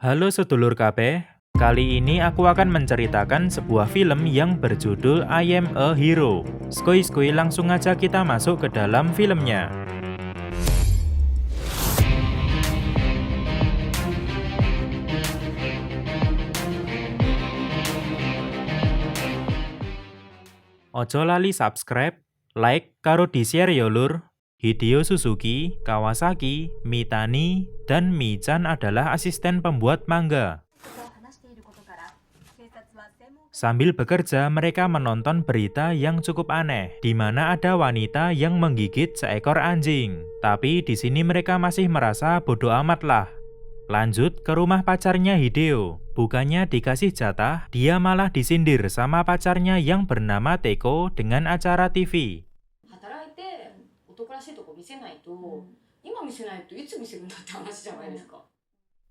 Halo sedulur kabeh, kali ini aku akan menceritakan sebuah film yang berjudul I Am a Hero. Skui langsung aja kita masuk ke dalam filmnya. Ojo lali subscribe, like, karo di-share yo lur. Hideo Suzuki, Kawasaki, Mitani, dan Michan adalah asisten pembuat manga. Sambil bekerja, mereka menonton berita yang cukup aneh, di mana ada wanita yang menggigit seekor anjing. Tapi di sini mereka masih merasa bodoh amat lah. Lanjut ke rumah pacarnya Hideo. Bukannya dikasih jatah, dia malah disindir sama pacarnya yang bernama Teko dengan acara TV. 働いて男らしいとこ見せないと、今見せないといつ見せるんだって話じゃないですか。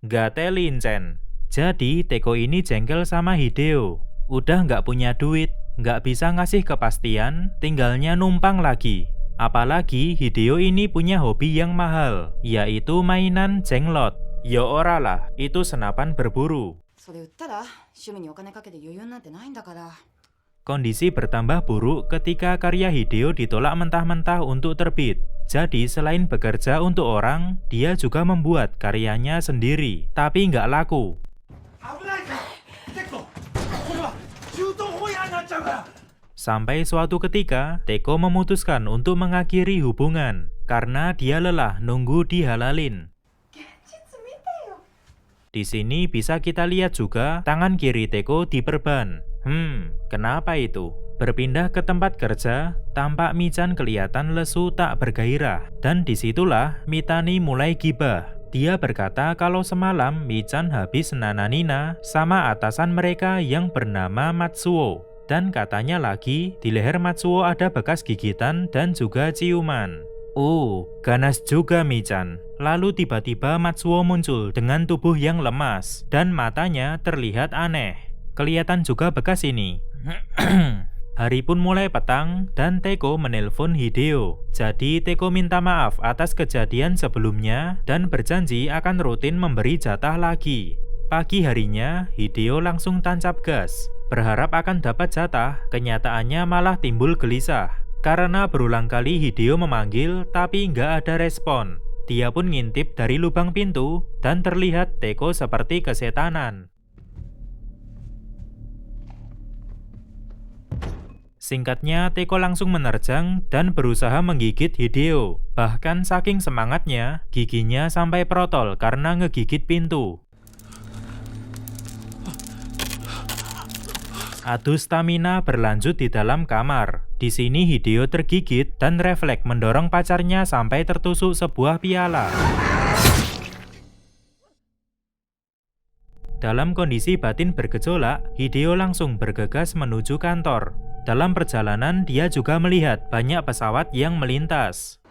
Gatelin Chen. Jadi Teko ini jengkel sama Hideo. Udah nggak punya duit, nggak bisa ngasih kepastian, tinggalnya numpang lagi. Apalagi Hideo ini punya hobi yang mahal, yaitu mainan jenglot. Ya ora lah, itu senapan berburu. それ売ったら趣味にお金かけて余裕なんてないんだから。 Kondisi bertambah buruk ketika karya Hideo ditolak mentah-mentah untuk terbit. Jadi selain bekerja untuk orang, dia juga membuat karyanya sendiri, tapi nggak laku. Sampai suatu ketika, Teko memutuskan untuk mengakhiri hubungan, karena dia lelah nunggu dihalalin. Di sini bisa kita lihat juga tangan kiri Teko diperban. Kenapa itu? Berpindah ke tempat kerja, tampak Michan kelihatan lesu tak bergairah. Dan disitulah Mitani mulai gibah. Dia berkata kalau semalam Michan habis nananina sama atasan mereka yang bernama Matsuo. Dan katanya lagi di leher Matsuo ada bekas gigitan dan juga ciuman. Oh, ganas juga Michan. Lalu tiba-tiba Matsuo muncul dengan tubuh yang lemas dan matanya terlihat aneh. Kelihatan juga bekas ini. Hari pun mulai petang dan Teko menelpon Hideo. Jadi Teko minta maaf atas kejadian sebelumnya dan berjanji akan rutin memberi jatah lagi. Pagi harinya Hideo langsung tancap gas. Berharap akan dapat jatah, kenyataannya malah timbul gelisah. Karena berulang kali Hideo memanggil tapi nggak ada respon. Dia pun ngintip dari lubang pintu dan terlihat Teko seperti kesetanan. Singkatnya, Teko langsung menerjang dan berusaha menggigit Hideo. Bahkan saking semangatnya, giginya sampai protol karena ngegigit pintu. Adu stamina berlanjut di dalam kamar. Di sini Hideo tergigit dan refleks mendorong pacarnya sampai tertusuk sebuah piala. Dalam kondisi batin bergejolak, Hideo langsung bergegas menuju kantor. Dalam perjalanan, dia juga melihat banyak pesawat yang melintas.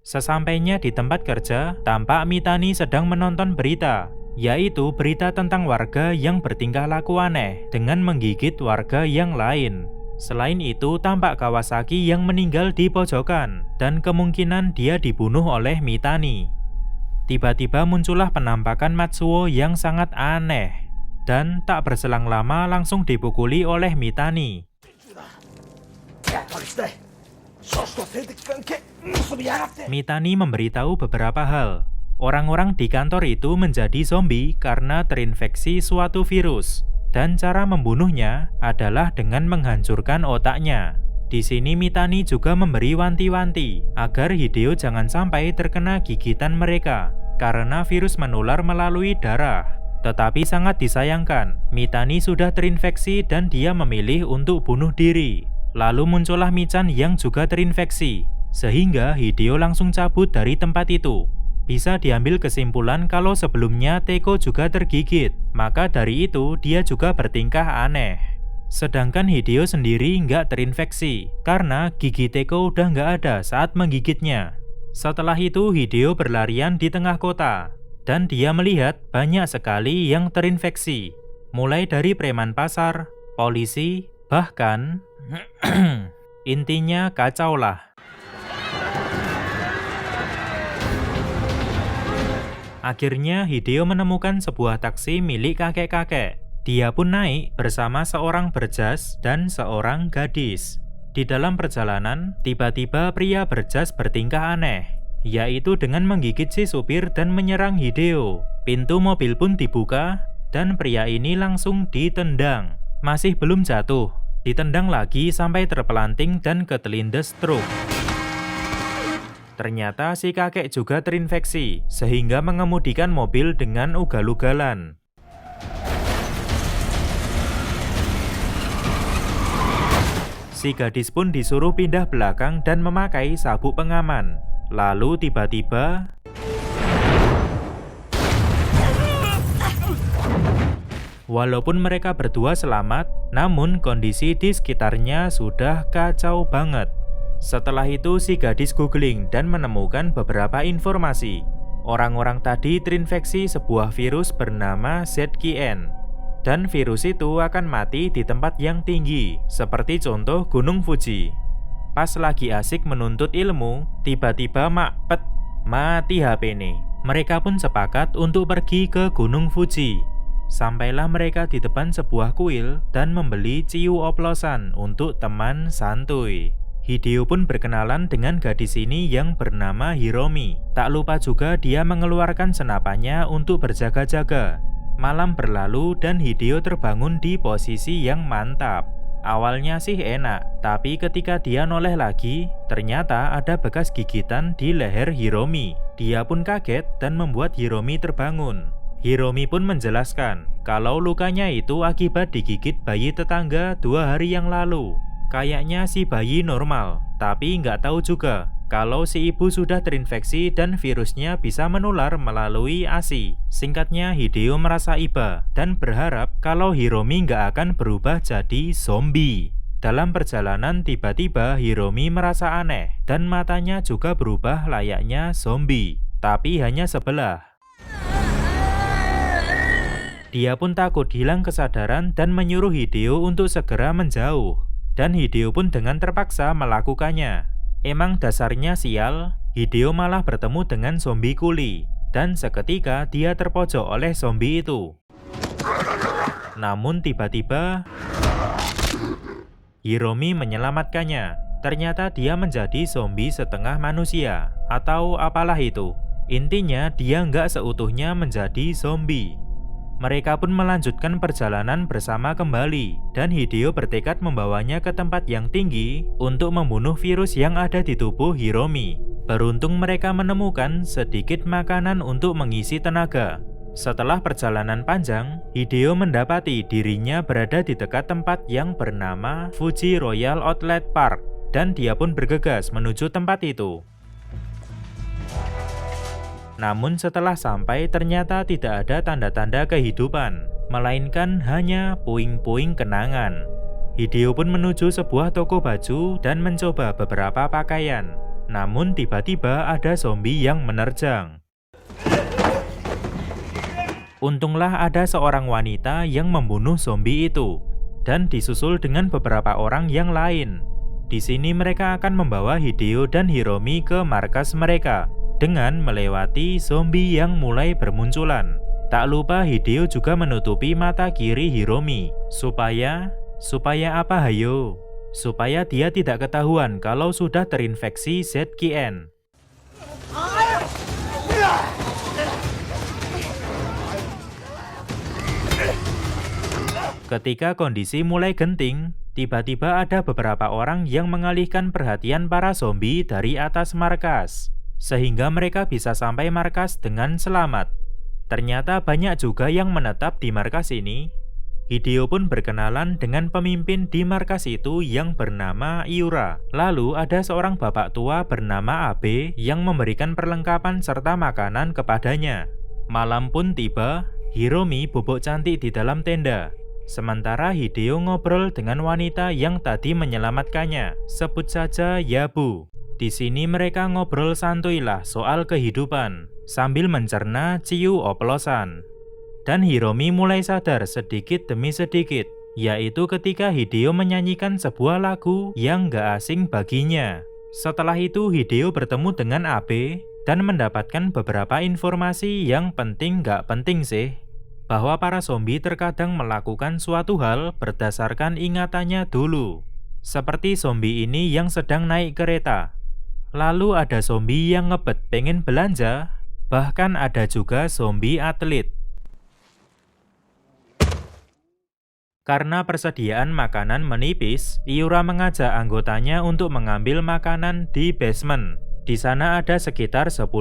Sesampainya di tempat kerja, tampak Mitani sedang menonton berita, yaitu berita tentang warga yang bertingkah laku aneh dengan menggigit warga yang lain. Selain itu, tampak Kawasaki yang meninggal di pojokan, dan kemungkinan dia dibunuh oleh Mitani. Tiba-tiba muncullah penampakan Matsuo yang sangat aneh, dan tak berselang lama langsung dipukuli oleh Mitani. Mitani memberitahu beberapa hal. Orang-orang di kantor itu menjadi zombie karena terinfeksi suatu virus, dan cara membunuhnya adalah dengan menghancurkan otaknya. Di sini Mitani juga memberi wanti-wanti agar Hideo jangan sampai terkena gigitan mereka, karena virus menular melalui darah. Tetapi sangat disayangkan, Mitani sudah terinfeksi dan dia memilih untuk bunuh diri. Lalu muncullah Michan yang juga terinfeksi, sehingga Hideo langsung cabut dari tempat itu. Bisa diambil kesimpulan kalau sebelumnya Teko juga tergigit, maka dari itu dia juga bertingkah aneh. Sedangkan Hideo sendiri nggak terinfeksi, karena gigi Teko udah nggak ada saat menggigitnya. Setelah itu Hideo berlarian di tengah kota, dan dia melihat banyak sekali yang terinfeksi. Mulai dari preman pasar, polisi, bahkan intinya kacau lah. Akhirnya Hideo menemukan sebuah taksi milik kakek-kakek. Dia pun naik bersama seorang berjas dan seorang gadis. Di dalam perjalanan, tiba-tiba pria berjas bertingkah aneh, yaitu dengan menggigit si supir dan menyerang Hideo. Pintu mobil pun dibuka, dan pria ini langsung ditendang. Masih belum jatuh, ditendang lagi sampai terpelanting dan ketelindes stroke. Ternyata si kakek juga terinfeksi, sehingga mengemudikan mobil dengan ugal-ugalan. Si gadis pun disuruh pindah belakang dan memakai sabuk pengaman. Lalu tiba-tiba walaupun mereka berdua selamat, namun kondisi di sekitarnya sudah kacau banget. Setelah itu si gadis googling dan menemukan beberapa informasi. Orang-orang tadi terinfeksi sebuah virus bernama ZKN. Dan virus itu akan mati di tempat yang tinggi, seperti contoh Gunung Fuji. Pas lagi asik menuntut ilmu, tiba-tiba mati HP nih. Mereka pun sepakat untuk pergi ke Gunung Fuji. Sampailah mereka di depan sebuah kuil dan membeli ciu oplosan untuk teman santuy. Hideo pun berkenalan dengan gadis ini yang bernama Hiromi. Tak lupa juga dia mengeluarkan senapannya untuk berjaga-jaga. Malam berlalu dan Hideo terbangun di posisi yang mantap. Awalnya sih enak, tapi ketika dia noleh lagi, ternyata ada bekas gigitan di leher Hiromi. Dia pun kaget dan membuat Hiromi terbangun. Hiromi pun menjelaskan kalau lukanya itu akibat digigit bayi tetangga 2 hari yang lalu. Kayaknya si bayi normal, tapi nggak tahu juga kalau si ibu sudah terinfeksi dan virusnya bisa menular melalui ASI. Singkatnya, Hideo merasa iba dan berharap kalau Hiromi nggak akan berubah jadi zombie. Dalam perjalanan tiba-tiba Hiromi merasa aneh dan matanya juga berubah layaknya zombie, tapi hanya sebelah. Dia pun takut hilang kesadaran dan menyuruh Hideo untuk segera menjauh. Dan Hideo pun dengan terpaksa melakukannya. Emang dasarnya sial, Hideo malah bertemu dengan zombie kuli. Dan seketika dia terpojok oleh zombie itu. Namun tiba-tiba Hiromi menyelamatkannya. Ternyata dia menjadi zombie setengah manusia, atau apalah itu. Intinya dia nggak seutuhnya menjadi zombie. Mereka pun melanjutkan perjalanan bersama kembali, dan Hideo bertekad membawanya ke tempat yang tinggi untuk membunuh virus yang ada di tubuh Hiromi. Beruntung mereka menemukan sedikit makanan untuk mengisi tenaga. Setelah perjalanan panjang, Hideo mendapati dirinya berada di dekat tempat yang bernama Fuji Royal Outlet Park, dan dia pun bergegas menuju tempat itu. Namun setelah sampai ternyata tidak ada tanda-tanda kehidupan, melainkan hanya puing-puing kenangan. Hideo pun menuju sebuah toko baju dan mencoba beberapa pakaian. Namun tiba-tiba ada zombie yang menerjang. Untunglah ada seorang wanita yang membunuh zombie itu, dan disusul dengan beberapa orang yang lain. Di sini mereka akan membawa Hideo dan Hiromi ke markas mereka dengan melewati zombie yang mulai bermunculan. Tak lupa Hideo juga menutupi mata kiri Hiromi supaya apa hayo? Supaya dia tidak ketahuan kalau sudah terinfeksi ZKN. Ketika kondisi mulai genting, tiba-tiba ada beberapa orang yang mengalihkan perhatian para zombie dari atas markas, sehingga mereka bisa sampai markas dengan selamat. Ternyata banyak juga yang menetap di markas ini. Hideo pun berkenalan dengan pemimpin di markas itu yang bernama Iura. Lalu ada seorang bapak tua bernama Abe yang memberikan perlengkapan serta makanan kepadanya. Malam pun tiba, Hiromi bobok cantik di dalam tenda. Sementara Hideo ngobrol dengan wanita yang tadi menyelamatkannya. Sebut saja Yabu. Di sini mereka ngobrol santuy lah soal kehidupan, sambil mencerna ciu oplosan. Dan Hiromi mulai sadar sedikit demi sedikit, yaitu ketika Hideo menyanyikan sebuah lagu yang gak asing baginya. Setelah itu Hideo bertemu dengan Abe dan mendapatkan beberapa informasi yang penting nggak penting sih. Bahwa para zombie terkadang melakukan suatu hal berdasarkan ingatannya dulu. Seperti zombie ini yang sedang naik kereta. Lalu ada zombie yang ngebet pengen belanja, bahkan ada juga zombie atlet. Karena persediaan makanan menipis, Iura mengajak anggotanya untuk mengambil makanan di basement. Di sana ada sekitar 10.000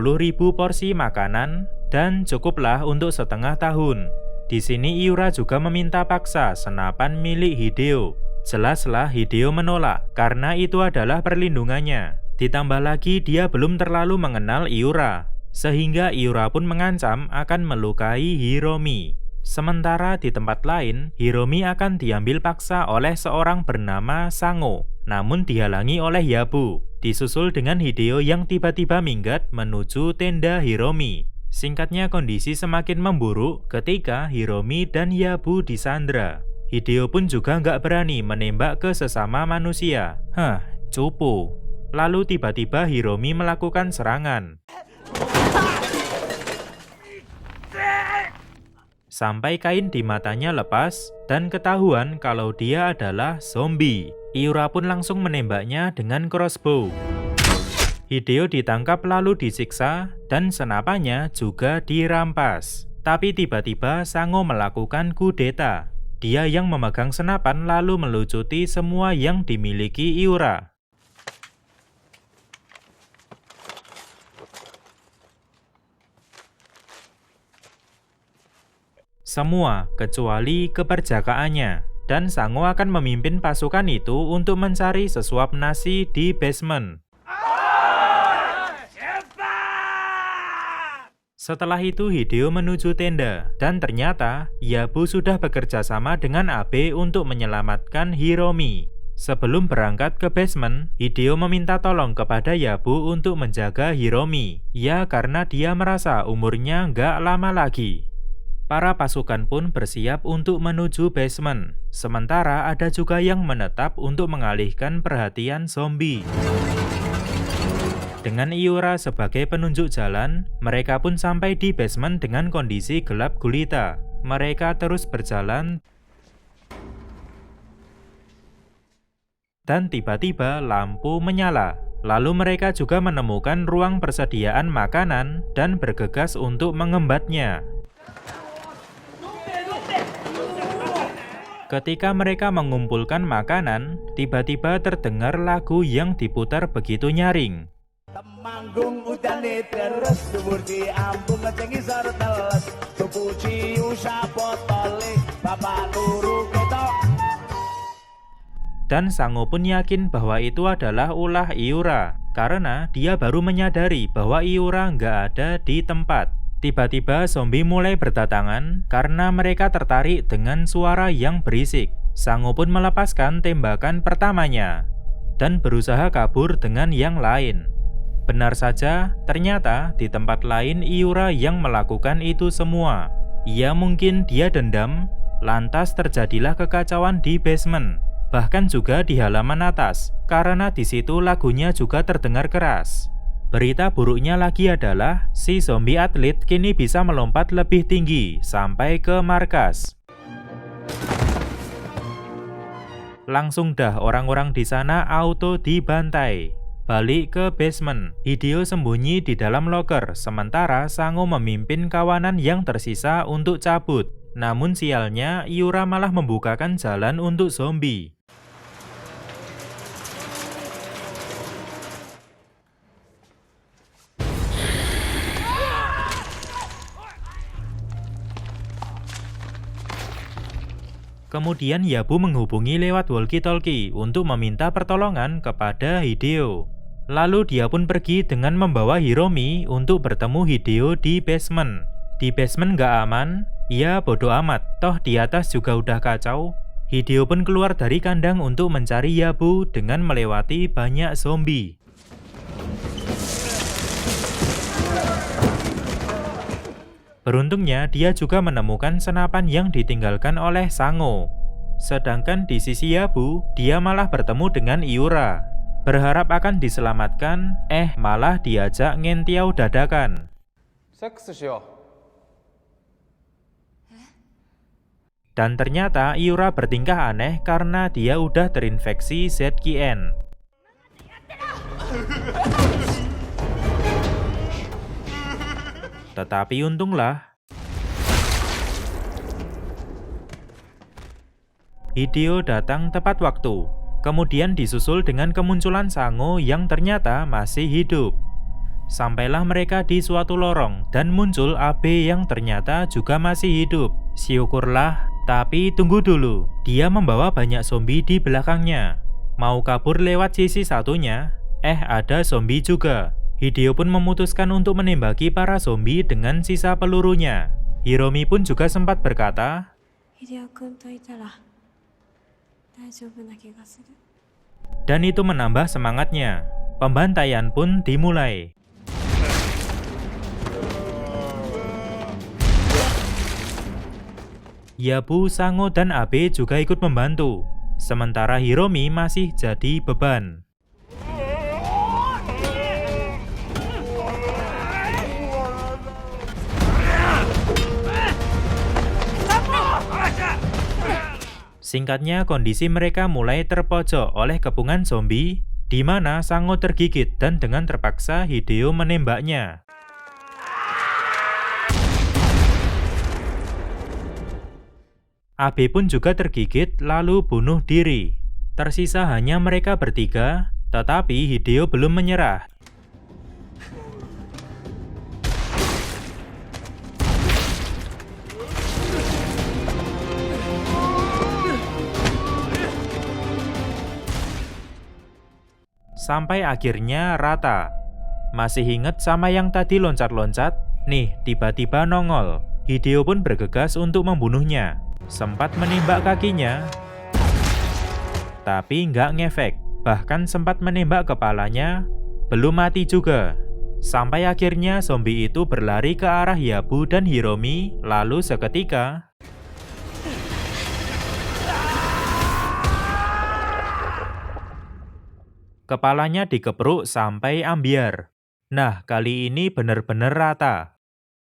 porsi makanan dan cukuplah untuk setengah tahun. Di sini Iura juga meminta paksa senapan milik Hideo. Jelaslah Hideo menolak karena itu adalah perlindungannya. Ditambah lagi dia belum terlalu mengenal Iura, sehingga Iura pun mengancam akan melukai Hiromi. Sementara di tempat lain, Hiromi akan diambil paksa oleh seorang bernama Sango, namun dihalangi oleh Yabu, disusul dengan Hideo yang tiba-tiba minggat menuju tenda Hiromi. Singkatnya kondisi semakin memburuk ketika Hiromi dan Yabu disandra. Hideo pun juga nggak berani menembak ke sesama manusia. Cupu. Lalu tiba-tiba Hiromi melakukan serangan. Sampai kain di matanya lepas dan ketahuan kalau dia adalah zombie. Iura pun langsung menembaknya dengan crossbow. Hideo ditangkap lalu disiksa dan senapannya juga dirampas. Tapi tiba-tiba Sango melakukan kudeta. Dia yang memegang senapan lalu melucuti semua yang dimiliki Iura. Semua kecuali keperjakaannya, dan Sango akan memimpin pasukan itu untuk mencari sesuap nasi di basement. Setelah itu Hideo menuju tenda, dan ternyata Yabu sudah bekerja sama dengan Abe untuk menyelamatkan Hiromi. Sebelum berangkat ke basement, Hideo meminta tolong kepada Yabu untuk menjaga Hiromi. Ya, karena dia merasa umurnya nggak lama lagi. Para pasukan pun bersiap untuk menuju basement. Sementara ada juga yang menetap untuk mengalihkan perhatian zombie. Dengan Iura sebagai penunjuk jalan, mereka pun sampai di basement dengan kondisi gelap gulita. Mereka terus berjalan dan tiba-tiba lampu menyala. Lalu mereka juga menemukan ruang persediaan makanan dan bergegas untuk mengembatnya. Ketika mereka mengumpulkan makanan, tiba-tiba terdengar lagu yang diputar begitu nyaring. Temanggung udane deres, subur diambung ngecengi sar teles, tupuci usah botole, bapak turu ketok. Dan Sango pun yakin bahwa itu adalah ulah Iura, karena dia baru menyadari bahwa Iura nggak ada di tempat. Tiba-tiba zombie mulai berdatangan karena mereka tertarik dengan suara yang berisik. Sango pun melepaskan tembakan pertamanya dan berusaha kabur dengan yang lain. Benar saja, ternyata di tempat lain Iura yang melakukan itu semua. Ya mungkin dia dendam, lantas terjadilah kekacauan di basement. Bahkan juga di halaman atas, karena di situ lagunya juga terdengar keras. Berita buruknya lagi adalah si zombie atlet kini bisa melompat lebih tinggi sampai ke markas. Langsung dah orang-orang di sana auto dibantai. Balik ke basement, Hideo sembunyi di dalam loker, sementara Sango memimpin kawanan yang tersisa untuk cabut. Namun sialnya, Iura malah membukakan jalan untuk zombie. Kemudian Yabu menghubungi lewat walkie-talkie untuk meminta pertolongan kepada Hideo. Lalu dia pun pergi dengan membawa Hiromi untuk bertemu Hideo di basement. Di basement gak aman, ya bodo amat, toh di atas juga udah kacau. Hideo pun keluar dari kandang untuk mencari Yabu dengan melewati banyak zombie. Beruntungnya, dia juga menemukan senapan yang ditinggalkan oleh Sango. Sedangkan di sisi Yabu, dia malah bertemu dengan Iura. berharap akan diselamatkan, malah diajak ngentiau dadakan. 섹스しよ Dan ternyata Iura bertingkah aneh karena dia udah terinfeksi ZQN. Tetapi untunglah, Hideo datang tepat waktu. Kemudian disusul dengan kemunculan Sango yang ternyata masih hidup. Sampailah mereka di suatu lorong dan muncul Abe yang ternyata juga masih hidup. Syukurlah, tapi tunggu dulu. Dia membawa banyak zombie di belakangnya. Mau kabur lewat sisi satunya, ada zombie juga. Hideo pun memutuskan untuk menembaki para zombie dengan sisa pelurunya. Hiromi pun juga sempat berkata, dan itu menambah semangatnya. Pembantaian pun dimulai. Yabu, Sango, dan Abe juga ikut membantu. Sementara Hiromi masih jadi beban. Singkatnya, kondisi mereka mulai terpojok oleh kepungan zombie, di mana Sango tergigit dan dengan terpaksa Hideo menembaknya. Abe pun juga tergigit lalu bunuh diri. Tersisa hanya mereka bertiga, tetapi Hideo belum menyerah. Sampai akhirnya rata. Masih inget sama yang tadi loncat-loncat? Nih, tiba-tiba nongol. Hideo pun bergegas untuk membunuhnya. Sempat menembak kakinya, tapi nggak ngefek. Bahkan sempat menembak kepalanya, belum mati juga. Sampai akhirnya zombie itu berlari ke arah Yabu dan Hiromi, lalu seketika kepalanya dikepruk sampai ambyar. Nah, kali ini benar-benar rata.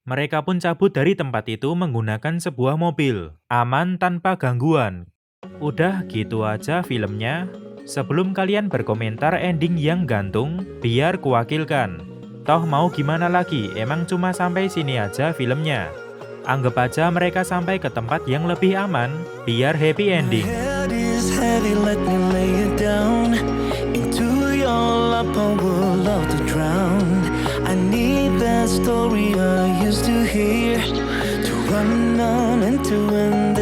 Mereka pun cabut dari tempat itu menggunakan sebuah mobil. Aman tanpa gangguan. Udah gitu aja filmnya. Sebelum kalian berkomentar ending yang gantung, biar kuwakilkan. Toh mau gimana lagi, emang cuma sampai sini aja filmnya. Anggap aja mereka sampai ke tempat yang lebih aman, biar happy ending. Story I used to hear, to run on and to end